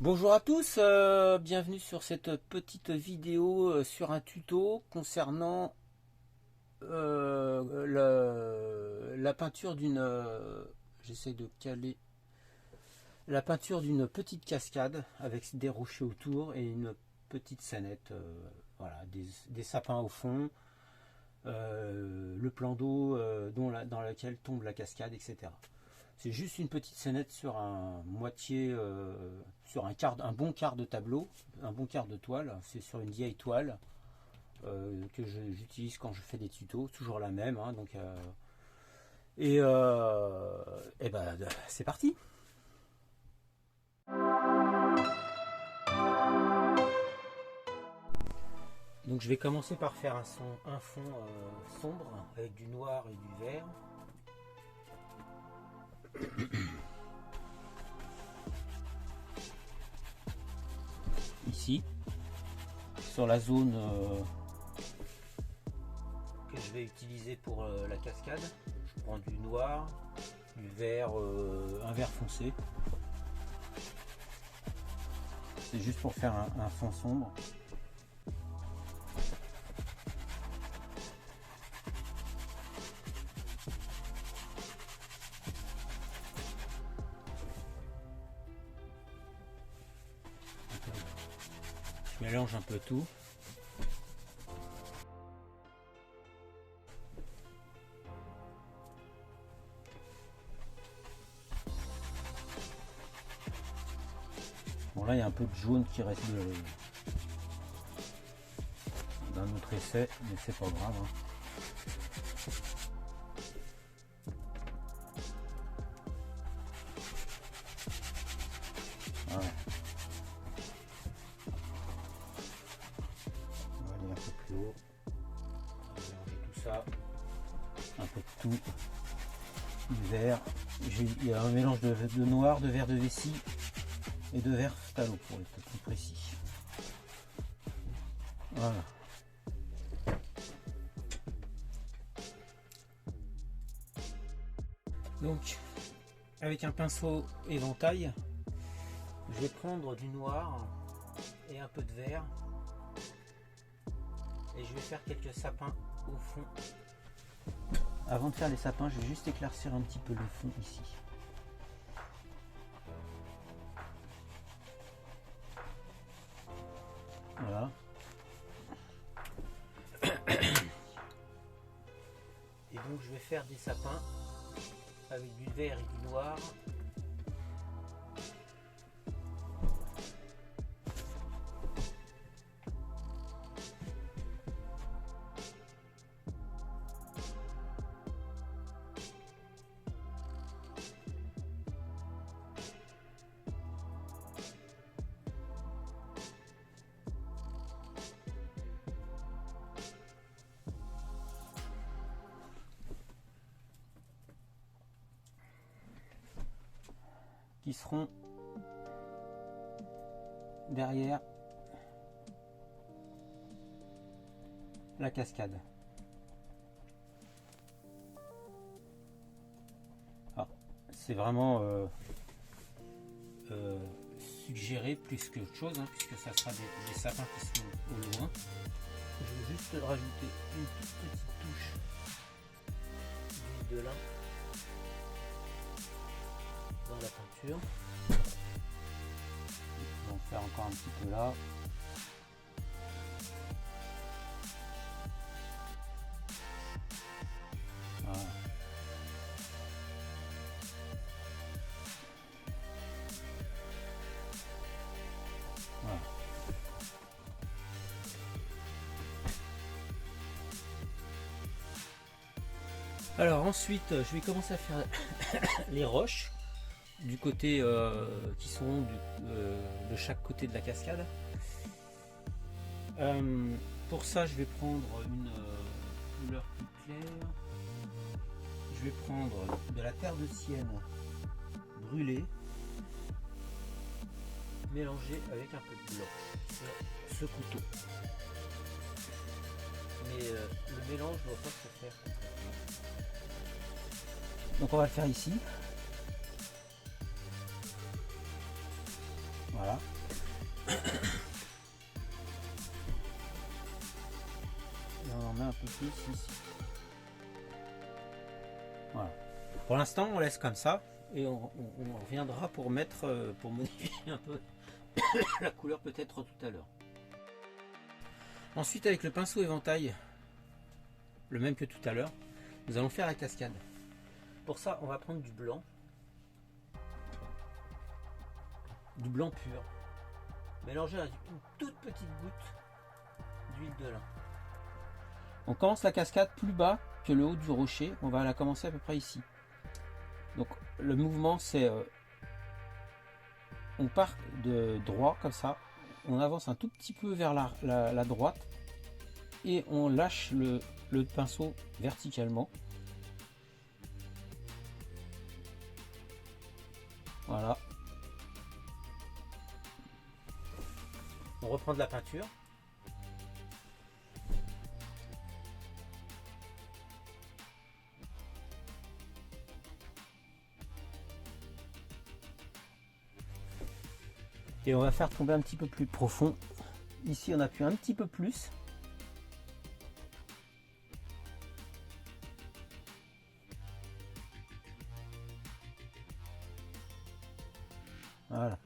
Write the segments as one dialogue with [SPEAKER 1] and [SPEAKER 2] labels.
[SPEAKER 1] Bonjour à tous, bienvenue sur cette petite vidéo sur un tuto concernant la peinture d'une j'essaie de caler la peinture d'une petite cascade avec des rochers autour et une petite scénette, voilà, des sapins au fond, le plan d'eau dans lequel tombe la cascade, etc. C'est juste une petite scénette sur un moitié, sur un bon quart de tableau, un bon quart de toile. C'est sur une vieille toile que j'utilise quand je fais des tutos, toujours la même. Hein, donc, et ben, c'est parti. Donc je vais commencer par faire un fond sombre avec du noir et du vert. Ici, sur la zone que je vais utiliser pour la cascade, je prends du noir, du vert, un vert foncé. C'est juste pour faire un fond sombre. Je mélange un peu tout. Bon, là il y a un peu de jaune qui reste d'un autre essai, mais c'est pas grave. Hein. Voilà. On va aller un peu plus haut. On va mélanger tout ça. Un peu de tout. Du vert. Il y a un mélange de noir, de vert de vessie et de vert phthalo pour être plus précis. Voilà. Donc, avec un pinceau éventail, je vais prendre du noir et un peu de vert et je vais faire quelques sapins au fond. Avant de faire les sapins, je vais juste éclaircir un petit peu le fond ici. Voilà. Et donc je vais faire des sapins avec du vert et du noir. Qui seront derrière la cascade. C'est vraiment suggéré plus qu'autre chose, hein, puisque ça sera des sapins qui sont au loin. Je vais juste rajouter une toute petite touche d'huile de lin dans la peinture. On va en faire encore un petit peu là. Voilà. Voilà. Alors ensuite, je vais commencer à faire les roches du côté qui sont de chaque côté de la cascade. Pour ça, je vais prendre une couleur plus claire. Je vais prendre de la terre de sienne brûlée, mélangée avec un peu de blanc sur ce couteau. Mais le mélange ne doit pas se faire. Donc on va le faire ici. Voilà. Et on en met un peu plus ici. Voilà. Pour l'instant, on laisse comme ça et on reviendra pour mettre, pour modifier un peu la couleur peut-être tout à l'heure. Ensuite, avec le pinceau éventail, le même que tout à l'heure, nous allons faire la cascade. Pour ça, on va prendre du blanc pur, mélangé à une toute petite goutte d'huile de lin. On commence la cascade plus bas que le haut du rocher, on va la commencer à peu près ici. Donc le mouvement c'est on part de droit comme ça, on avance un tout petit peu vers la droite et on lâche le pinceau verticalement. Voilà. On reprend de la peinture. Et on va faire tomber un petit peu plus profond. Ici on appuie un petit peu plus. Voilà.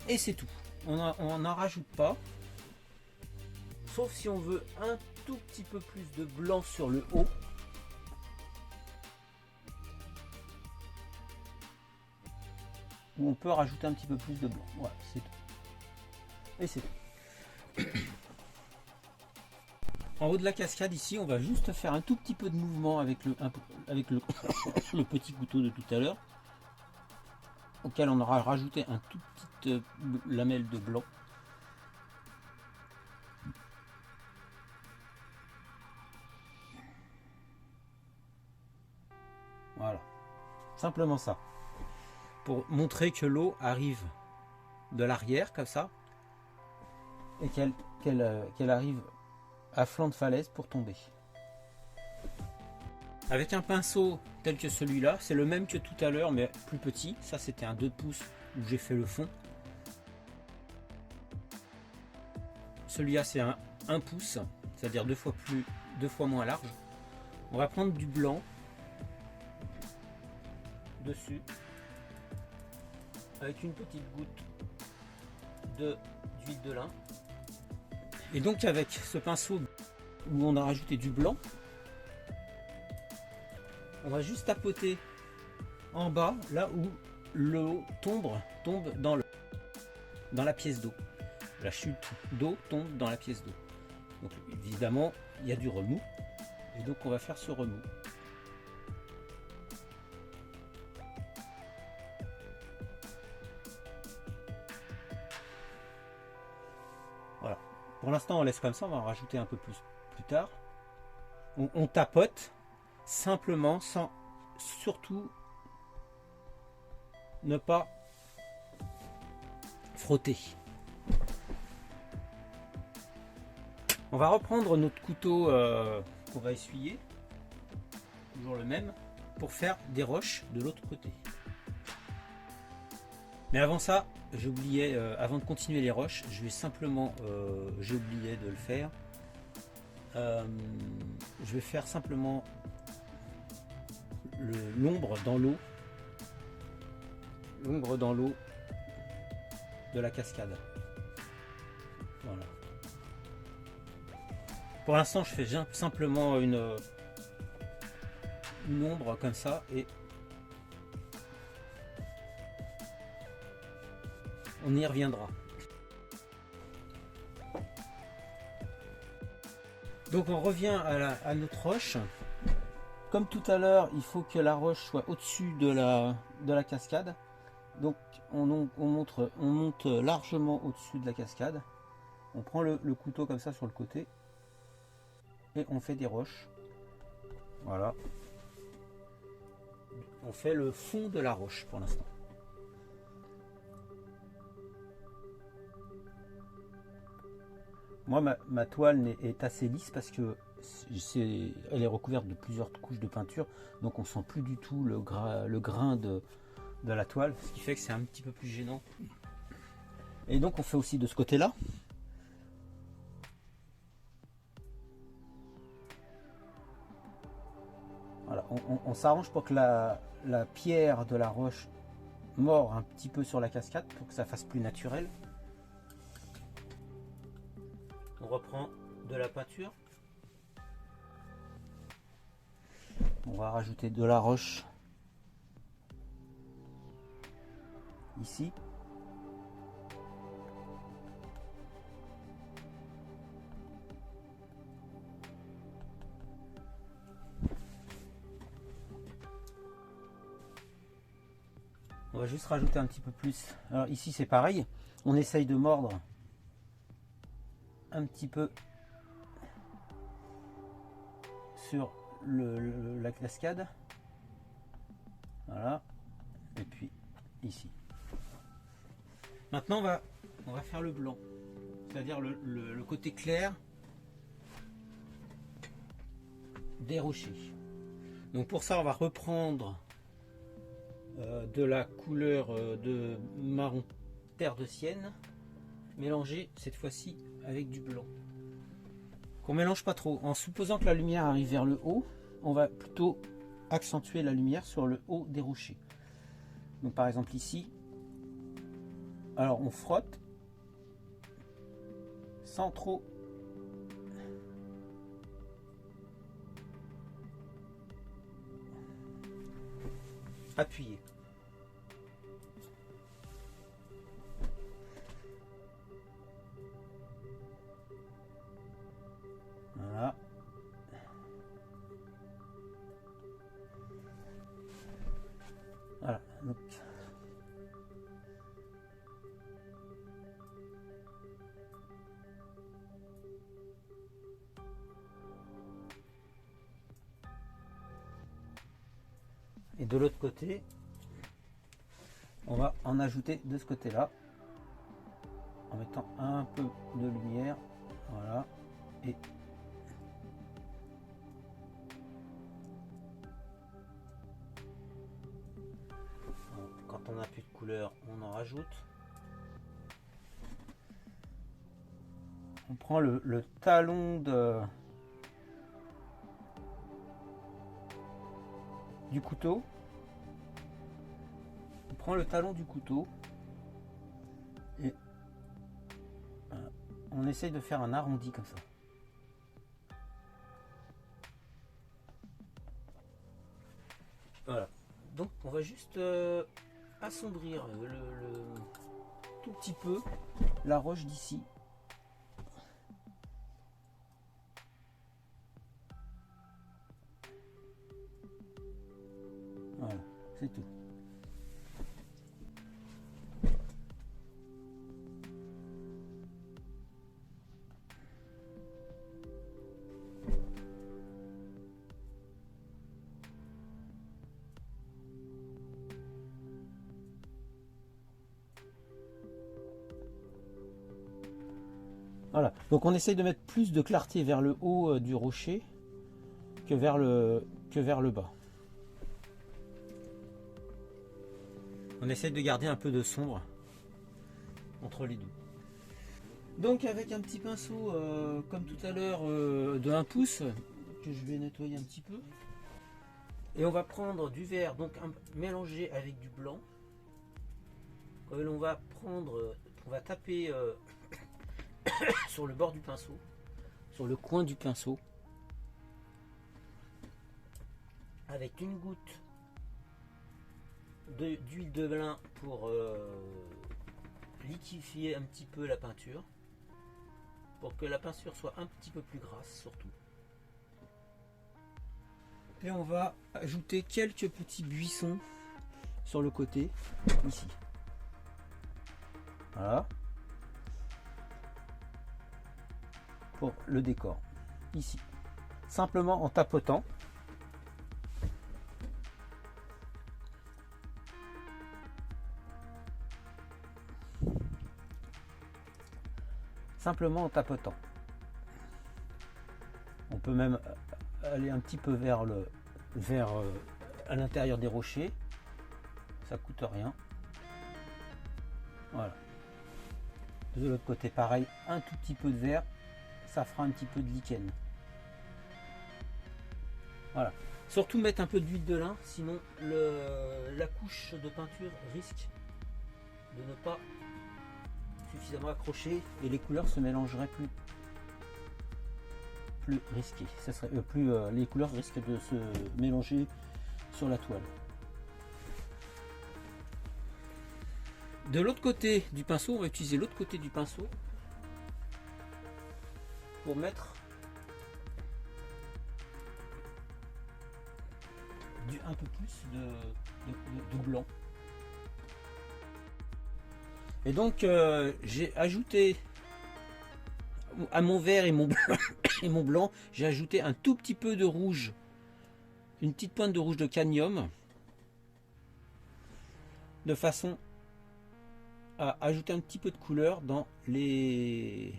[SPEAKER 1] Et c'est tout. On n'en rajoute pas. Sauf si on veut un tout petit peu plus de blanc sur le haut. Où on peut rajouter un petit peu plus de blanc. Voilà, c'est tout. Et c'est tout. En haut de la cascade ici, on va juste faire un tout petit peu de mouvement avec le petit couteau de tout à l'heure, auquel on aura rajouté un tout petit lamelle de blanc. Voilà, simplement ça. Pour montrer que l'eau arrive de l'arrière comme ça et qu'elle arrive à flanc de falaise pour tomber. Avec un pinceau tel que celui-là, c'est le même que tout à l'heure mais plus petit. Ça c'était un 2 pouces où j'ai fait le fond. Celui-là c'est un 1 pouce, c'est-à-dire deux fois moins large. On va prendre du blanc dessus avec une petite goutte d'huile de lin. Et donc avec ce pinceau où on a rajouté du blanc, on va juste tapoter en bas là où l'eau tombe dans la pièce d'eau. La chute d'eau tombe dans la pièce d'eau. Donc évidemment il y a du remous et donc on va faire ce remous. Voilà. Pour l'instant on laisse comme ça, on va en rajouter un peu plus tard. On tapote simplement sans surtout ne pas frotter. On va reprendre notre couteau qu'on va essuyer, toujours le même, pour faire des roches de l'autre côté. Mais avant ça, j'ai oublié, avant de continuer les roches, je vais simplement, j'ai oublié de le faire. Je vais faire simplement l'ombre dans l'eau de la cascade. Voilà. Pour l'instant je fais simplement une ombre comme ça et on y reviendra. Donc on revient à notre roche. Comme tout à l'heure, il faut que la roche soit au-dessus de la cascade. Donc on monte largement au-dessus de la cascade. On prend le couteau comme ça sur le côté. Et on fait des roches. Voilà. On fait le fond de la roche pour l'instant. Moi, ma toile est assez lisse parce que elle est recouverte de plusieurs couches de peinture, donc on sent plus du tout le grain de la toile, ce qui fait que c'est un petit peu plus gênant. Et donc on fait aussi de ce côté-là. Voilà, on s'arrange pour que la pierre de la roche mord un petit peu sur la cascade pour que ça fasse plus naturel. On reprend de la peinture. On va rajouter de la roche ici. On va juste rajouter un petit peu plus. Alors ici c'est pareil, on essaye de mordre un petit peu sur la cascade. Voilà. Et puis ici. Maintenant on va faire le blanc, c'est-à-dire le côté clair des rochers. Donc pour ça on va reprendre de la couleur de marron terre de sienne, mélangée cette fois-ci avec du blanc. Qu'on mélange pas trop. En supposant que la lumière arrive vers le haut, on va plutôt accentuer la lumière sur le haut des rochers. Donc par exemple ici, alors on frotte sans trop appuyer. Voilà. Voilà. Donc, et de l'autre côté, on va en ajouter de ce côté-là, en mettant un peu de lumière. Voilà. Et quand on n'a plus de couleur, on en rajoute. On prend le talon du couteau. On prend le talon du couteau et on essaye de faire un arrondi comme ça. Voilà. Donc on va juste assombrir tout petit peu la roche d'ici. Voilà, c'est tout. Voilà, donc on essaye de mettre plus de clarté vers le haut du rocher que vers le bas. On essaye de garder un peu de sombre entre les deux. Donc avec un petit pinceau comme tout à l'heure de 1 pouce que je vais nettoyer un petit peu. Et on va prendre du vert, donc mélangé avec du blanc. On va prendre, on va taper sur le bord du pinceau, sur le coin du pinceau, avec une goutte d'huile de blin pour liquifier un petit peu la peinture, pour que la peinture soit un petit peu plus grasse surtout. Et on va ajouter quelques petits buissons sur le côté, ici. Voilà. Pour le décor, ici. Simplement en tapotant. Simplement en tapotant. On peut même aller un petit peu vers à l'intérieur des rochers, ça coûte rien. Voilà. De l'autre côté pareil, un tout petit peu de vert, ça fera un petit peu de lichen. Voilà. Surtout mettre un peu d'huile de lin, sinon la couche de peinture risque de ne pas suffisamment accrocher et les couleurs se mélangeraient plus risqué. Ça serait les couleurs risquent de se mélanger sur la toile. De l'autre côté du pinceau, on va utiliser l'autre côté du pinceau pour mettre un peu plus de blanc. Et donc j'ai ajouté à mon vert et mon blanc, j'ai ajouté un tout petit peu de rouge, une petite pointe de rouge de cadmium, de façon à ajouter un petit peu de couleur dans les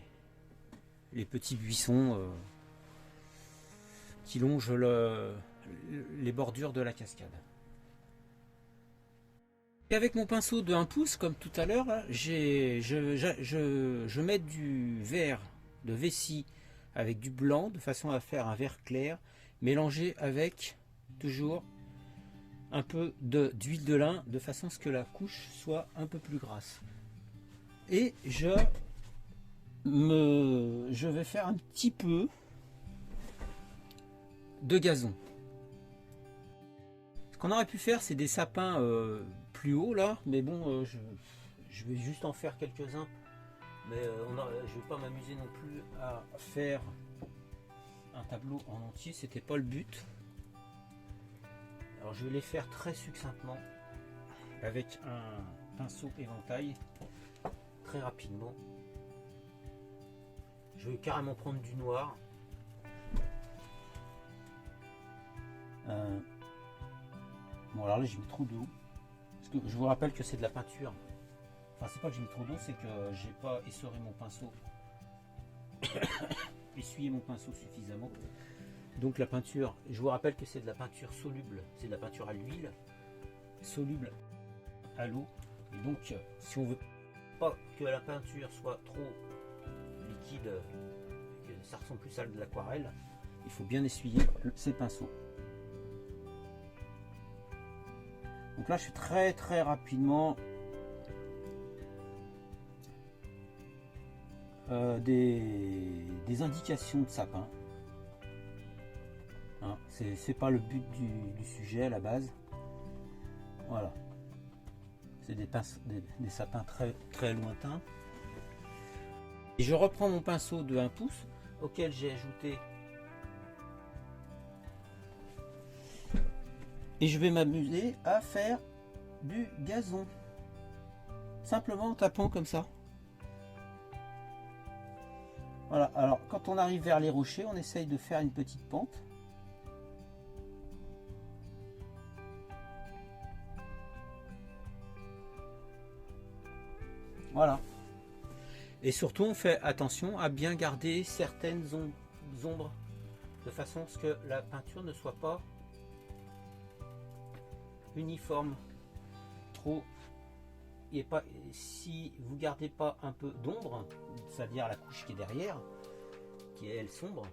[SPEAKER 1] petits buissons qui longent les bordures de la cascade. Et avec mon pinceau de 1 pouce, comme tout à l'heure, je mets du vert de vessie avec du blanc de façon à faire un vert clair mélangé avec toujours un peu d'huile de lin de façon à ce que la couche soit un peu plus grasse. Et je vais faire un petit peu de gazon. Ce qu'on aurait pu faire, c'est des sapins plus hauts là, mais bon, je vais juste en faire quelques-uns. Mais je vais pas m'amuser non plus à faire un tableau en entier, c'était pas le but. Alors je vais les faire très succinctement avec un pinceau éventail, très rapidement. Je vais carrément prendre du noir. Bon alors là j'ai mis trop d'eau. Parce que je vous rappelle que c'est de la peinture. Enfin c'est pas que j'ai mis trop d'eau, c'est que j'ai pas essoré mon pinceau. Essuyé mon pinceau suffisamment. Donc la peinture, je vous rappelle que c'est de la peinture soluble, c'est de la peinture à l'huile, soluble à l'eau. Et donc si on veut pas que la peinture soit trop liquide, que ça ressemble plus à de l'aquarelle, il faut bien essuyer ces pinceaux. Donc là je suis très rapidement des indications de sapin. Hein, c'est pas le but du sujet à la base. Voilà. C'est des sapins très lointains. Et je reprends mon pinceau de 1 pouce auquel j'ai ajouté. Et je vais m'amuser à faire du gazon. Simplement en tapant comme ça. Voilà, alors quand on arrive vers les rochers, on essaye de faire une petite pente. Voilà. Et surtout, on fait attention à bien garder certaines ombres, de façon à ce que la peinture ne soit pas uniforme. Trop. Et pas, si vous gardez pas un peu d'ombre, c'est-à-dire la couche qui est derrière, qui est elle sombre,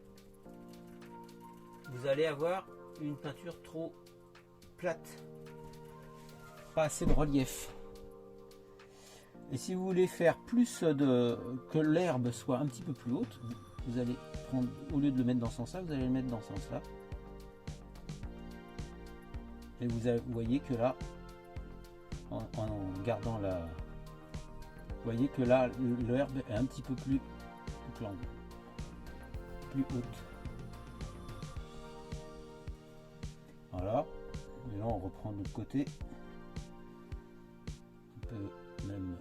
[SPEAKER 1] vous allez avoir une peinture trop plate, pas assez de relief. Et si vous voulez faire plus que l'herbe soit un petit peu plus haute, vous allez prendre, au lieu de le mettre dans ce sens-là, vous allez le mettre dans ce sens-là. Et vous voyez que là, en gardant la... Vous voyez que là, l'herbe est un petit peu plus grande, plus haute. Voilà. Et là, on reprend de l'autre côté. On peut même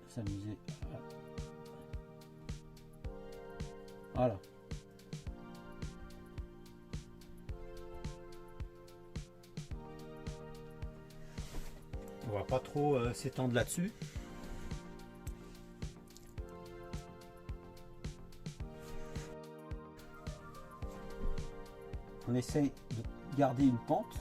[SPEAKER 1] s'amuser à... Voilà. On va pas trop s'étendre là-dessus. On essaye de garder une pente.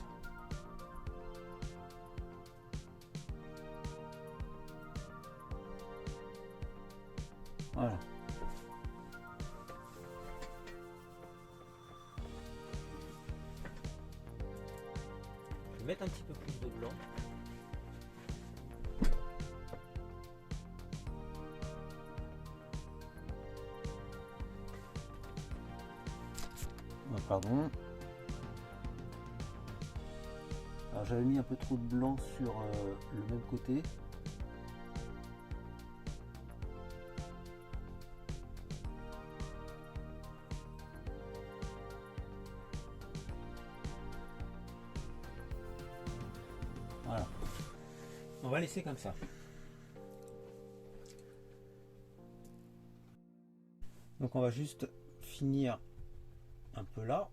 [SPEAKER 1] Voilà. Je vais mettre un petit peu plus de blanc. Oh, pardon. Alors j'avais mis un peu trop de blanc sur le même côté. Voilà. On va laisser comme ça. Donc on va juste finir un peu là.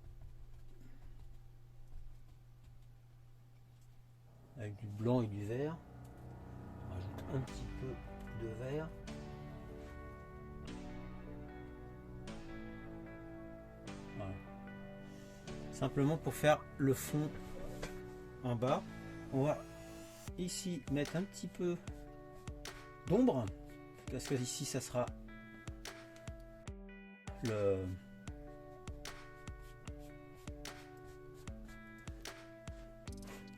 [SPEAKER 1] Avec du blanc et du vert. On rajoute un petit peu de vert. Voilà. Simplement pour faire le fond en bas. On va ici mettre un petit peu d'ombre. Parce que ici ça sera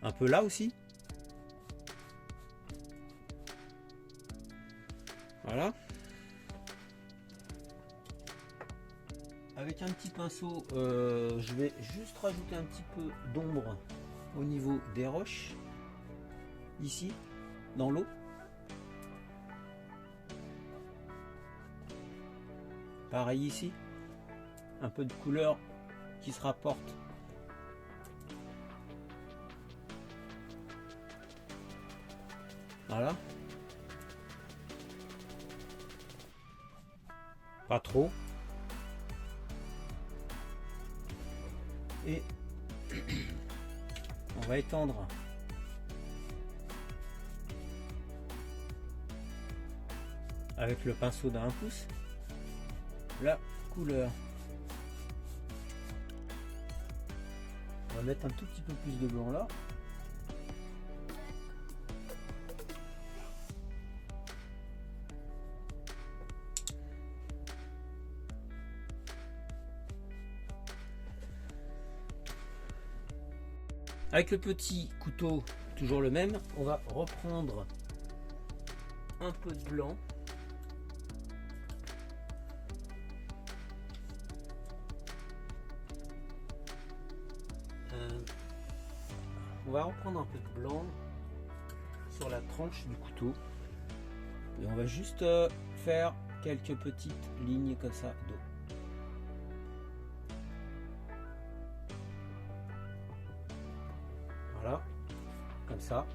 [SPEAKER 1] un peu là aussi. Voilà. Avec un petit pinceau, je vais juste rajouter un petit peu d'ombre au niveau des roches, ici, dans l'eau. Pareil ici, un peu de couleur qui se rapporte voilà. Pas trop. Et on va étendre avec le pinceau d'un pouce la couleur. On va mettre un tout petit peu plus de blanc là. Avec le petit couteau, toujours le même, on va reprendre un peu de blanc. On va reprendre un peu de blanc sur la tranche du couteau. Et on va juste faire quelques petites lignes comme ça d'eau. Voilà, comme ça.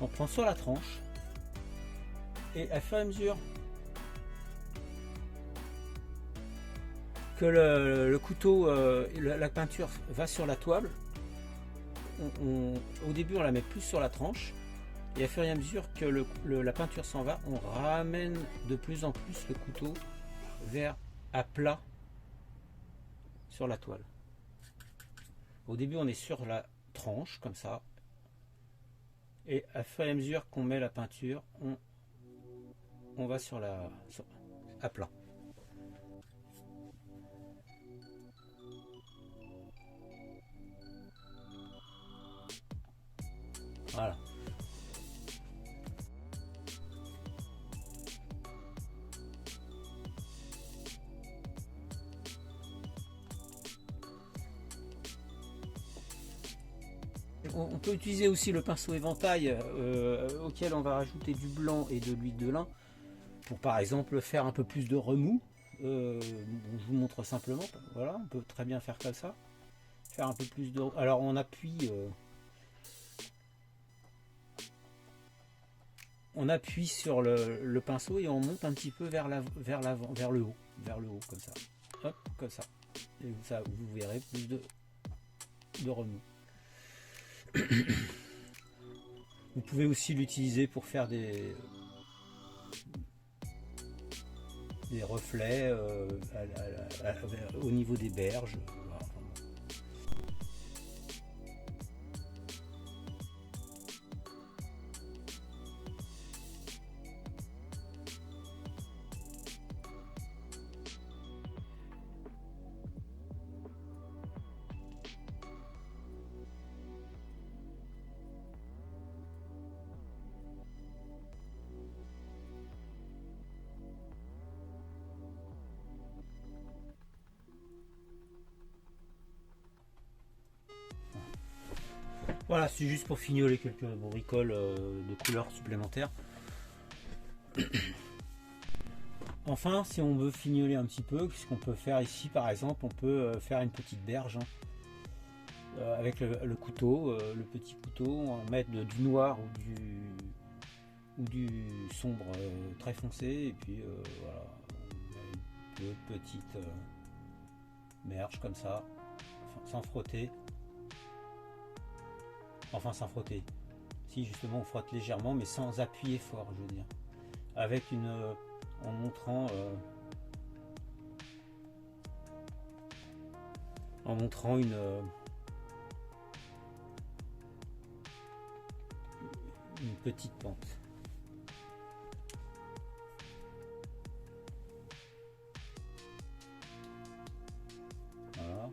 [SPEAKER 1] On prend sur la tranche et à fur et à mesure que le couteau, la peinture va sur la toile, au début on la met plus sur la tranche. Et à fur et à mesure que la peinture s'en va, on ramène de plus en plus le couteau vers à plat sur la toile. Au début, on est sur la tranche, comme ça. Et à fur et à mesure qu'on met la peinture, on va à plat. Voilà. On peut utiliser aussi le pinceau éventail auquel on va rajouter du blanc et de l'huile de lin pour par exemple faire un peu plus de remous. Bon, je vous montre simplement, voilà, on peut très bien faire comme ça. Faire un peu plus de... Alors on appuie sur le pinceau et on monte un petit peu vers l'avant, vers le haut comme ça. Hop, comme ça. Et ça, vous verrez plus de remous. Vous pouvez aussi l'utiliser pour faire des reflets au niveau des berges. Voilà. Voilà, c'est juste pour fignoler quelques bricoles de couleurs supplémentaires. Enfin, si on veut fignoler un petit peu, ce qu'on peut faire ici par exemple, on peut faire une petite berge avec le couteau, le petit couteau, on va mettre du noir ou du sombre très foncé, et puis voilà, on met une petite berge comme ça, sans frotter. Enfin sans frotter. Si justement on frotte légèrement mais sans appuyer fort, je veux dire. Avec en montrant une petite pente. Voilà.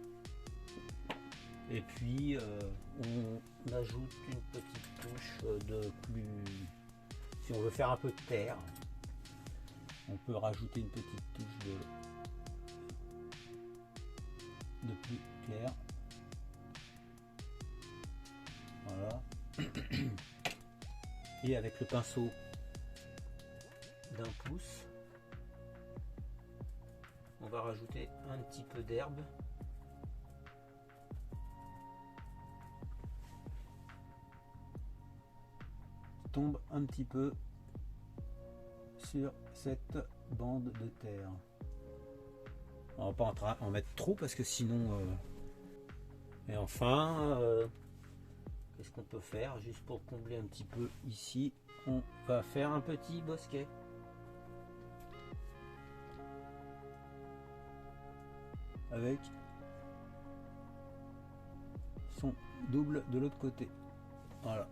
[SPEAKER 1] Et puis on ajoute une petite touche de plus, si on veut faire un peu de terre, on peut rajouter une petite touche de plus clair. Voilà. Et avec le pinceau d'un pouce, on va rajouter un petit peu d'herbe. Tombe un petit peu sur cette bande de terre. On va pas en mettre trop parce que sinon et enfin qu'est-ce qu'on peut faire juste pour combler un petit peu ici, on va faire un petit bosquet avec son double de l'autre côté. Voilà.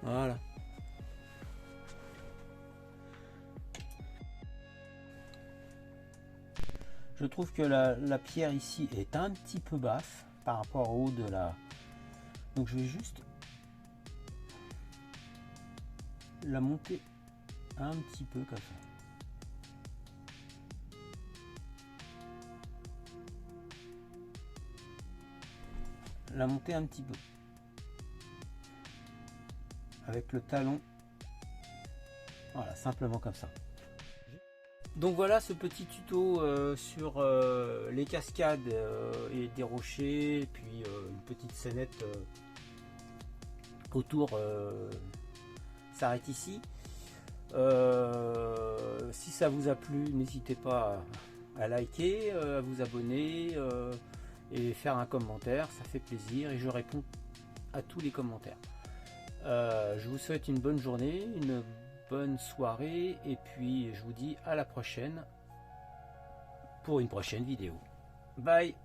[SPEAKER 1] Voilà. Je trouve que la pierre ici est un petit peu basse par rapport au haut de la... Donc je vais juste la monter un petit peu comme ça. La monter un petit peu. Avec le talon, voilà, simplement comme ça. Donc voilà ce petit tuto sur les cascades et des rochers, et puis une petite scénette autour s'arrête ici. Si ça vous a plu, n'hésitez pas à liker, à vous abonner et faire un commentaire, ça fait plaisir et je réponds à tous les commentaires. Je vous souhaite une bonne journée, une bonne soirée et puis je vous dis à la prochaine pour une prochaine vidéo. Bye!